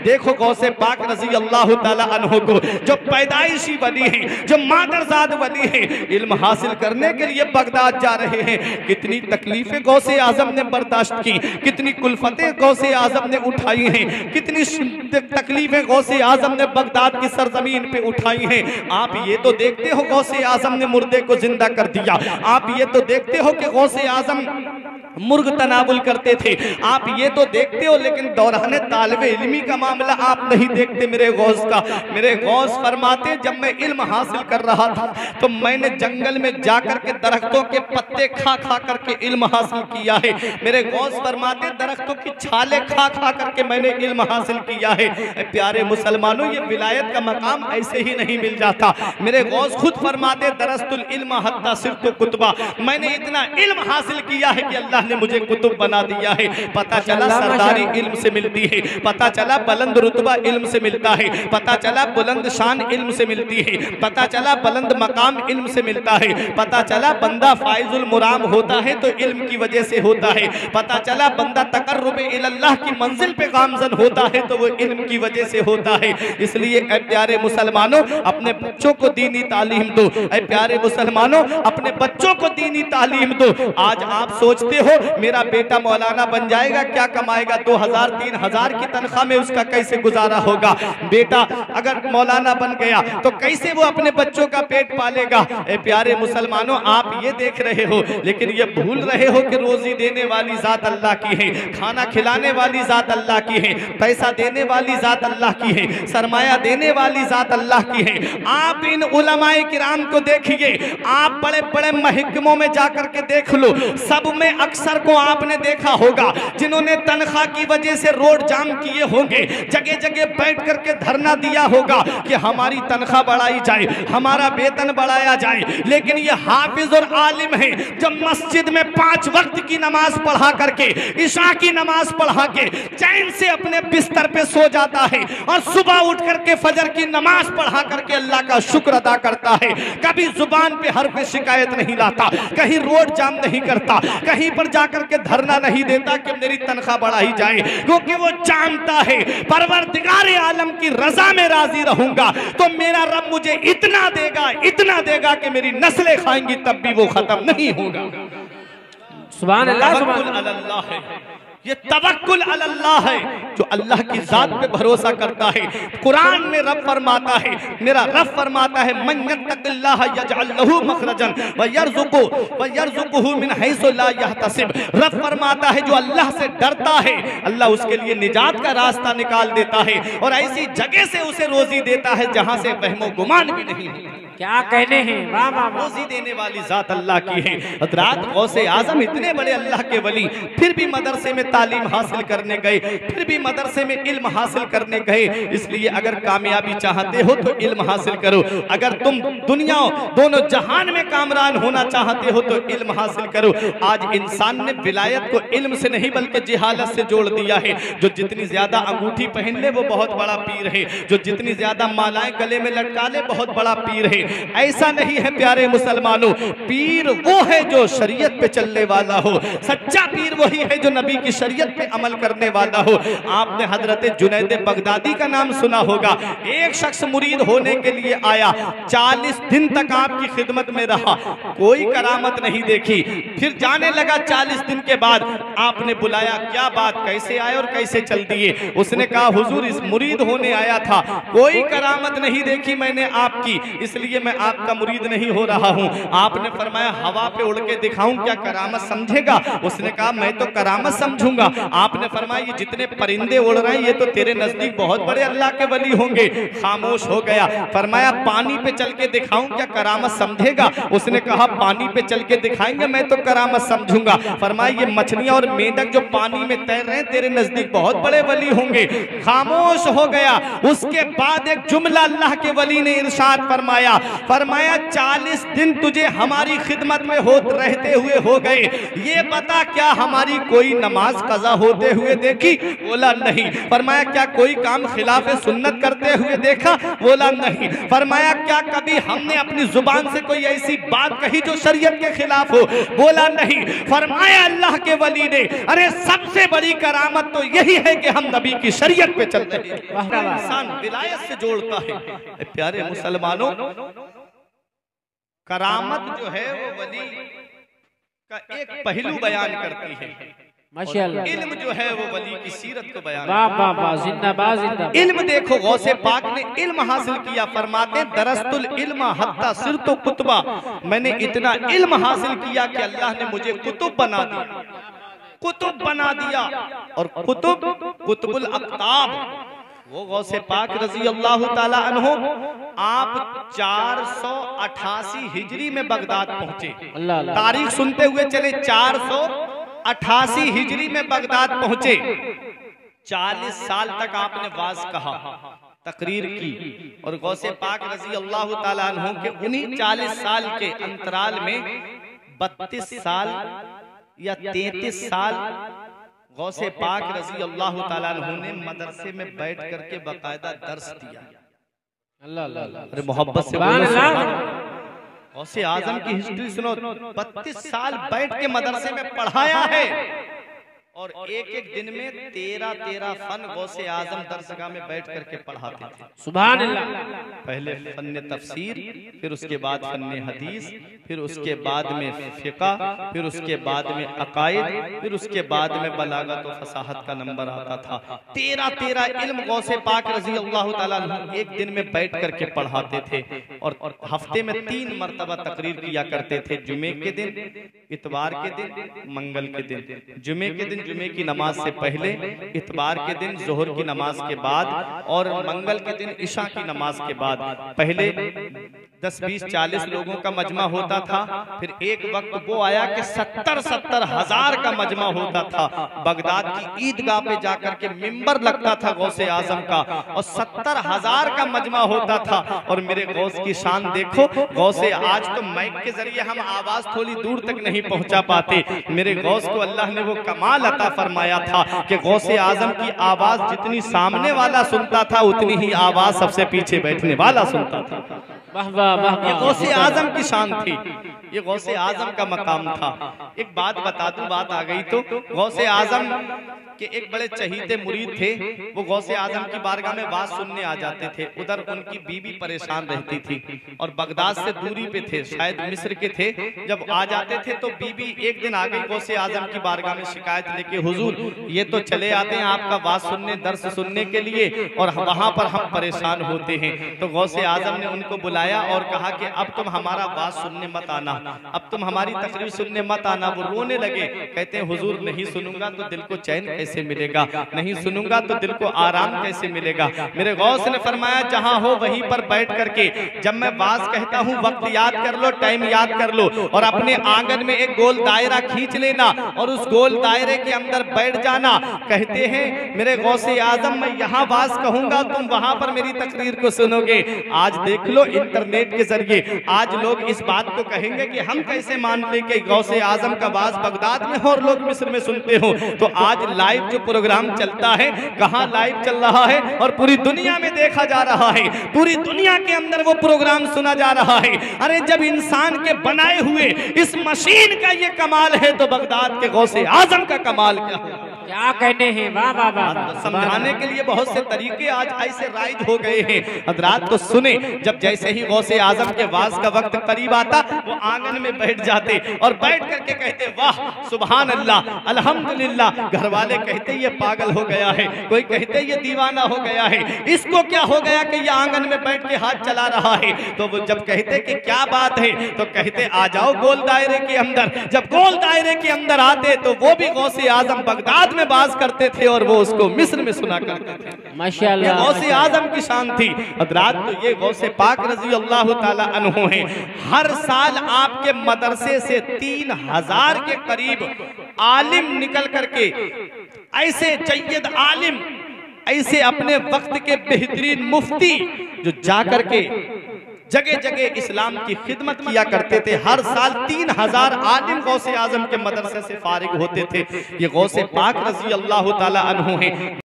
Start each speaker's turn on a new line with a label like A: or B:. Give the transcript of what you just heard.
A: देखो गौसे पाक रजी अल्लाह ताला अन्हु को जो पैदाइशी वली है, जो मादरजाद वली है, इल्म हासिल करने के लिए बगदाद जा रहे हैं। कितनी तकलीफें गौसे आजम ने बर्दाश्त की, कितनी कुल्फतें गौसे आजम ने उठाई हैं, कितनी तकलीफें गौसे आजम ने बगदाद की सरजमीन पे उठाई हैं। आप ये तो देखते हो गौसे आजम ने मुर्दे को जिंदा कर दिया, आप ये तो देखते हो कि गौसे आजम मुर्ग तनावुल करते थे, आप ये तो देखते हो, लेकिन दौरान तालिबे इल्मी का मामला आप नहीं देखते मेरे गौस का। मेरे गौस फरमाते जब मैं इल्म हासिल कर रहा था तो मैंने जंगल में जाकर के दरख्तों के पत्ते खा खा करके इल्म हासिल किया है। मेरे गौस फरमाते दरख्तों की छाले खा खा करके मैंने इल्म हासिल किया है। प्यारे मुसलमानों, ये विलायत का मकाम ऐसे ही नहीं मिल जाता। मेरे गौस खुद फरमाते दरस्तुल इल्म हत्ता सिर्फ कुतबा, मैंने इतना इल्म हासिल किया है कि अल्लाह ने मुझे कुतुब बना दिया है। पता चला सरदारी इल्म से मिलती है, पता चला बुलंद रुतबा इल्म से मिलता है, पता चला बुलंद शान इल्म से मिलती है, पता चला बुलंद मकाम इल्म से मिलता है, पता चला बंदा फाइजुल मुराम होता है तो इल्म की वजह से होता है, पता चला बंदा तकर्रुबे इल्लाह की मंजिल पे गामजन होता है तो वो इल्म की वजह से होता है। इसलिए ऐ प्यारे मुसलमानों, अपने बच्चों को दीनी तालीम दो। ऐ प्यारे मुसलमानों, अपने बच्चों को दीनी तालीम दो। आज आप सोचते हो मेरा बेटा मौलाना बन जाएगा, क्या कमाएगा, 2000-3000 की तनख्वाह में उसका कैसे गुजारा होगा। बेटा अगर मौलाना बन गया तो कैसे वो अपने बच्चों का पेट पालेगा। ए प्यारे मुसलमानों, आप ये देख रहे हो लेकिन ये भूल रहे हो कि रोजी देने वाली जात अल्लाह की है, खाना खिलाने वाली जात अल्लाह की है, पैसा देने वाली जात अल्लाह की है, सरमाया देने वाली जात अल्लाह की है। आप इन उलमाए किराम को देखिए, आप बड़े बड़े महकमों में जाकर के देख लो, सब में अक्सर को आपने देखा होगा जिन्होंने तनख्वाह की वजह से रोड जाम किए होंगे, जगह जगह बैठ करके धरना दिया होगा कि हमारी तनख्वाह बढ़ाई जाए, हमारा वेतन बढ़ाया जाए। लेकिन ये हाफिज और आलिम है जो मस्जिद में 5 वक्त की नमाज पढ़ा करके, इशा की नमाज पढ़ा के चैन से अपने बिस्तर पे सो जाता है और सुबह उठ करके फजर की नमाज पढ़ा करके अल्लाह का शुक्र अदा करता है। कभी जुबान पे हर पे शिकायत नहीं लाता, कहीं रोड जाम नहीं करता, कहीं पर जाकर के धरना नहीं देता कि मेरी तनख्वाह बढ़ाई जाए, क्योंकि वो जानता है परवरदिगार आलम की रजा में राजी रहूंगा तो मेरा रब मुझे इतना देगा कि मेरी नस्लें खाएंगी तब भी वो खत्म नहीं होगा।
B: सुभान अल्लाह,
A: सुभान अल्लाह है, ये तवक्कुल अल्लाह है जो अल्लाह की जात पे भरोसा करता है। कुरान में रब फरमाता है, मेरा रब फरमाता है मन यत्तक़िल्लाह यजअल लहू मखरजन व यरज़ुक़हु मिन हैसु ला यहतसिब। रब फरमाता है जो अल्लाह से डरता है अल्लाह उसके लिए निजात का रास्ता निकाल देता है और ऐसी जगह से उसे रोजी देता है जहां से वहमो गुमान भी नहीं है।
B: क्या कहने हैं, वाह वाह,
A: रोजी देने वाली जात अल्लाह की है। हज़रात गौसे आजम इतने बड़े अल्लाह के वली फिर भी मदरसे में तालीम हासिल करने गए, फिर भी मदरसे में इल्म हासिल करने गए। इसलिए अगर कामयाबी चाहते हो तो इल्म हासिल करो, अगर तुम दुनिया दोनों जहान में कामरान होना चाहते हो तो इल्म हासिल करो। आज इंसान ने विलायत को इल्म से नहीं बल्कि जिहालत से जोड़ दिया है। जो जितनी ज्यादा अंगूठी पहन ले वो बहुत बड़ा पीर है, जो जितनी ज्यादा मालाएं गले में लटका ले बहुत बड़ा पीर है। ऐसा नहीं है प्यारे मुसलमानों, पीर वो है जो शरीयत पे चलने वाला हो, सच्चा पीर वही है जो नबी की शरीयत पे अमल करने वाला हो। आपने हजरत जुनैद बगदादी का नाम सुना होगा। एक शख्स मुरीद होने के लिए आया, 40 दिन तक आपकी खिदमत में रहा, कोई करामत नहीं देखी। फिर जाने लगा 40 दिन के बाद आपने बुलाया, क्या बात, कैसे आए और कैसे चल दिए। उसने कहा हुजूर इस मुरीद होने आया था, कोई करामत नहीं देखी मैंने आपकी, इसलिए मैं आपका मुरीद नहीं हो रहा हूँ। आपने फरमाया हवा पे उड़ के दिखाऊं, क्या करामत समझेगा। उसने कहा मैं तो करामत समझूंगा। आपने फरमाया ये जितने परिंदे उड़ रहे हैं ये तो तेरे नजदीक बहुत बड़े अल्लाह के वली होंगे। खामोश हो गया। फरमाया पानी पे चल के दिखाऊं, क्या करामत समझेगा। उसने कहा पानी पे चल के दिखाएंगे मैं तो करामत समझूंगा। फरमाया ये मछलियां और मेंढक जो पानी में तैर रहे हैं तेरे नजदीक बहुत बड़े वली होंगे। खामोश हो गया। उसके बाद एक जुमला अल्लाह के वली ने इरशाद फरमाया, फरमाया 40 दिन तुझे हमारी खिदमत में हो रहते हुए हो गए, ये बता क्या हमारी कोई नमाज कज़ा होते हुए देखी? बोला नहीं। फरमाया क्या कोई काम खिलाफ सुन्नत करते हुए देखा? बोला नहीं। फरमाया क्या कभी हमने अपनी जुबान से कोई ऐसी बात कही जो शरीयत के खिलाफ हो? बोला नहीं। फरमाया अल्लाह के वली ने, अरे सबसे बड़ी करामत तो यही है कि हम नबी की शरीयत पे चलते हैं। इंसान विलायत से जोड़ता है। प्यारे मुसलमानों, करामत जो है वो वली का एक पहलू बयान करती है,
B: माशाअल्लाह।
A: इल्म जो है वो वली की सीरत को बयान।
B: वाह वाह वाह, जिंदाबाद जिंदाबाद।
A: इल्म देखो, गौसे पाक ने इल्म हासिल किया। फरमाते दरस्तुल इल्म हत्ता सिरतो कुतबा, मैंने इतना इल्म हासिल किया कि अल्लाह ने मुझे कुतुब बना दिया, कुतुब बना दिया। और कुतुब कुतुबुल अक्ताब, वो गौसे पाक रजी अल्लाह ताला अन्हो आप 488 हिजरी में बगदाद पहुंचे। तारीख सुनते हुए चले, 488 हिजरी में बगदाद पहुंचे। 40 साल तक आपने वाज कहा, तकरीर की। और गौसे पाक रजी अल्लाह ताला अन्हो के उन्हीं 40 साल के अंतराल में 32 साल या 33 साल गौसे पाक रजी अल्लाह ताला अन्हु ने मदरसे में बैठ करके बाकायदा दर्स दिया। अरे मोहब्बत से गौसे आजम की हिस्ट्री सुनो। 32 साल बैठ के मदरसे में पढ़ाया है और एक एक दिन में 13 फन गौसे आजम दरसगाह में बैठ करके पढ़ाते थे।
B: सुभान अल्लाह।
A: पहले फन्ने तफसीर, फिर उसके बाद फन्ने हदीस, फिर उसके बाद में फिका, फिर उसके बाद में अकायद, फिर उसके बाद में बलागत और फसाहत का नंबर आता था। 13 इल्म गौसे पाक रजी अल्लाह ताला अन्हु एक दिन में बैठ करके पढ़ाते थे। और हफ्ते में 3 मरतबा तकरीर किया करते थे, जुमे के दिन, इतवार के दिन, मंगल के दिन। जुमे के दिन जुमे की नमाज से पहले, इतवार के दिन जोहर की नमाज के बाद, और मंगल के दिन इशा की नमाज के बाद। पहले 10, 20, 40 लोगों का मजमा होता था। फिर एक वक्त वो आया कि 70 हजार का मजमा होता था। बगदाद की ईदगाह पे जाकर के मिंबर लगता था गौसे आजम का, और 70 हजार का मजमा होता था। और मेरे गौस की शान देखो, गौसे आज तो माइक के जरिए हम आवाज थोड़ी दूर तक नहीं पहुंचा पाते। मेरे गौस को अल्लाह ने वो कमाल अता फरमाया था कि गौसे आजम की आवाज जितनी सामने वाला सुनता था, उतनी ही आवाज सबसे पीछे बैठने वाला सुनता था।
B: वाह वाह वाह,
A: ये गौसे आजम की शान थी, ये गौसे आजम का मकाम था। एक बात बता दूं, बात आ गई तो, गौसे आजम के एक बड़े चहीते मुरीद थे। वो गौसे आजम की बारगाह में बात सुनने आ जाते थे। उधर उनकी बीवी परेशान रहती थी और बगदाद से दूरी पे थे, शायद मिस्र के थे। जब आ जाते थे तो बीवी एक दिन आ गई गौसे आजम की बारगाह में शिकायत लेके, हुजूर ये तो चले आते हैं आपका बात सुनने, दर्स सुनने के लिए, और वहां पर हम परेशान होते हैं। तो गौसे आजम ने उनको बुलाया और कहा कि अब तुम हमारा बात सुनने मत आना, अब तुम हमारी तकरीर सुनने मत आना। वो रोने लगे, कहते हैं हुजूर नहीं सुनूंगा तो दिल को चैन कैसे मिलेगा, नहीं सुनूंगा तो दिल को आराम कैसे मिलेगा। मेरे गौस ने फरमाया जहां हो वहीं पर बैठ करके, जब मैं बात कहता हूं वक्त याद कर लो, टाइम याद कर लो, और अपने आंगन में एक गोल दायरा खींच लेना और उस गोल दायरे के अंदर बैठ जाना। कहते हैं मेरे गौसे आजम, मैं यहाँ बात कहूंगा, तुम वहां पर मेरी तकरीर को सुनोगे। आज देख लो इंटरनेट के जरिए आज लोग इस बात को कहेंगे कि हम कैसे मान ले कि गौसे आजम का बात बगदाद में हो और लोग मिस्र में सुनते हो। तो आज लाइव जो प्रोग्राम चलता है, कहाँ लाइव चल रहा है और पूरी दुनिया में देखा जा रहा है, पूरी दुनिया के अंदर वो प्रोग्राम सुना जा रहा है। अरे जब इंसान के बनाए हुए इस मशीन का ये कमाल है तो बगदाद के गौसे आजम का कमाल क्या
B: कहने हैं। वाह वाह वाह।
A: समझाने के लिए बहुत से तरीके आज ऐसे राइज हो गए हैं। हजरात तो सुने, जब जैसे ही गौसे आजम के वाज का वक्त करीब आता, वो आंगन में बैठ जाते और बैठ करके कहते वाह सुभान अल्लाह अल्हम्दुलिल्लाह। घर वाले कहते ये पागल हो गया है, कोई कहते ये दीवाना हो गया है, इसको क्या हो गया कि ये आंगन में बैठ के हाथ चला रहा है। तो वो जब कहते कि क्या बात है, तो कहते आ जाओ गोल दायरे के अंदर। जब गोल दायरे के अंदर आते तो वो भी गौसे आजम बगदाद में बात करते थे और वो उसको मिस्र में सुना करते थे।
B: माशाअल्लाह,
A: गौसे आजम की शान थी। हजरात तो ये गौसे पाक रजी अल्लाह ताला अन्हु हैं। हर साल आपके मदरसे से 3000 के करीब आलिम निकल करके, ऐसे जय्यद आलिम, ऐसे अपने वक्त के बेहतरीन मुफ्ती जो जाकर के जगह जगह इस्लाम की खिदमत किया करते थे। हर साल 3000 आलिम गौसे आजम के मदरसे से फारिग होते थे। ये गौसे पाक रजी अल्लाह ताला अन्हु हैं।